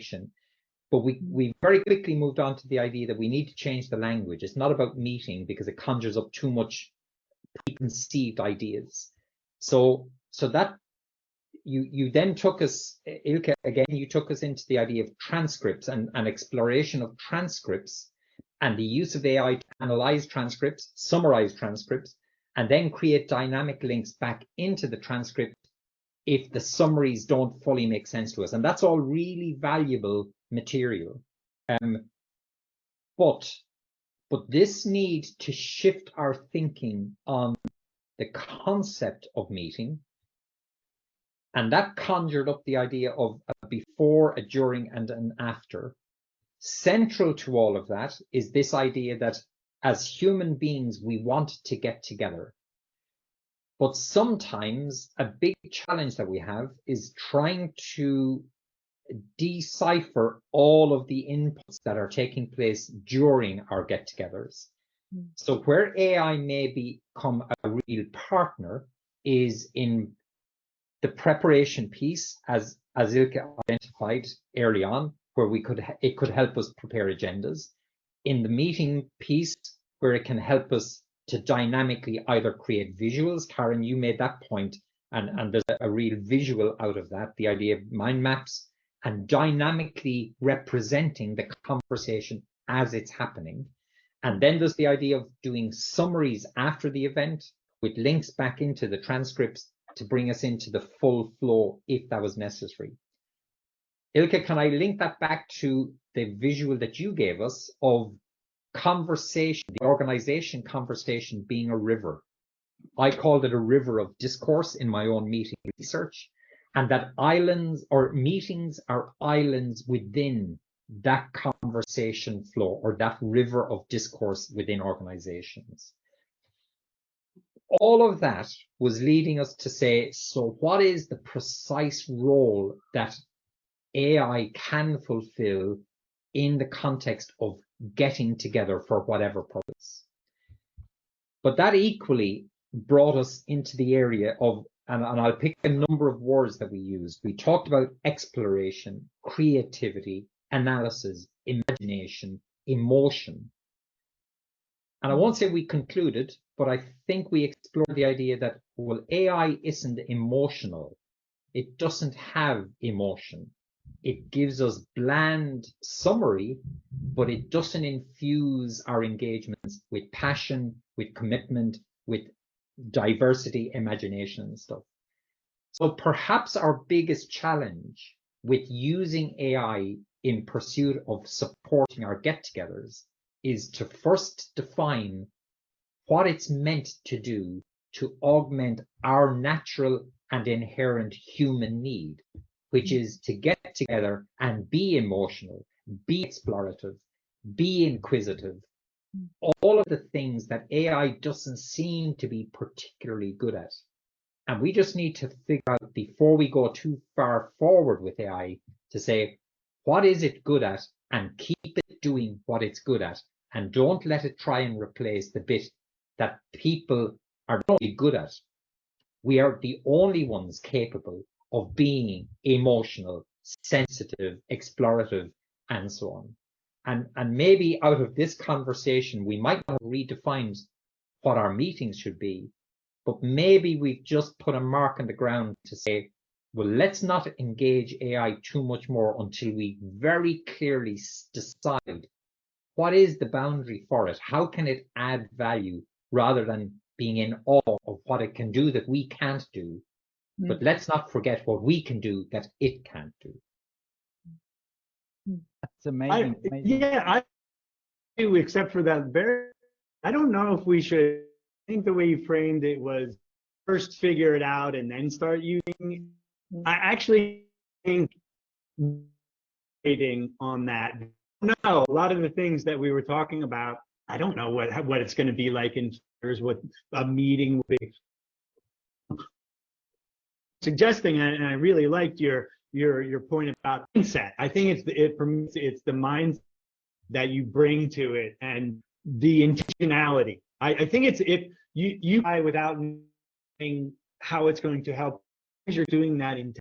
information. But we very quickly moved on to the idea that we need to change the language. It's not about meeting because it conjures up too much preconceived ideas. So that you then took us, Ilke, again, you took us into the idea of transcripts and exploration of transcripts and the use of AI to analyze transcripts, summarize transcripts, and then create dynamic links back into the transcript if the summaries don't fully make sense to us. And that's all really valuable material. But this need to shift our thinking on the concept of meeting, and that conjured up the idea of a before, a during, and an after. Central to all of that is this idea that as human beings, we want to get together. But sometimes a big challenge that we have is trying to decipher all of the inputs that are taking place during our get-togethers. So where AI may become a real partner is in the preparation piece, as Ilke identified early on, where it could help us prepare agendas. In the meeting piece, where it can help us to dynamically either create visuals. Karen, you made that point, and there's a real visual out of that, the idea of mind maps, and dynamically representing the conversation as it's happening. And then there's the idea of doing summaries after the event with links back into the transcripts to bring us into the full flow if that was necessary. Ilke, can I link that back to the visual that you gave us of conversation, the organization conversation being a river? I called it a river of discourse in my own meeting research, and that islands or meetings are islands within that conversation flow or that river of discourse within organizations. All of that was leading us to say, so what is the precise role that AI can fulfill in the context of getting together for whatever purpose? But that equally brought us into the area of, and I'll pick a number of words that we used. We talked about exploration, creativity, analysis, imagination, emotion. And I won't say we concluded, but I think we explored the idea that, well, AI isn't emotional. It doesn't have emotion. It gives us bland summary, but it doesn't infuse our engagements with passion, with commitment, with diversity, imagination, and stuff. So perhaps our biggest challenge with using AI in pursuit of supporting our get-togethers is to first define what it's meant to do to augment our natural and inherent human need, which is to get together and be emotional, be explorative, be inquisitive, all of the things that AI doesn't seem to be particularly good at. And we just need to figure out before we go too far forward with AI to say, what is it good at, and keep it doing what it's good at, and don't let it try and replace the bit that people are not only good at. We are the only ones capable of being emotional, sensitive, explorative, and so on. And maybe out of this conversation, we might not have redefined what our meetings should be, but maybe we've just put a mark on the ground to say, well, let's not engage AI too much more until we very clearly decide what is the boundary for it? How can it add value rather than being in awe of what it can do that we can't do? But let's not forget what we can do that it can't do. That's amazing. Yeah, I do, except for that I don't know if we should. I think the way you framed it was first figure it out and then start using. I actually think on that. No, a lot of the things that we were talking about, I don't know what it's going to be like in years, what a meeting will be. Suggesting, and I really liked your point about mindset. I think it's the mindset that you bring to it and the intentionality. I think it's if you without knowing how it's going to help, you're doing that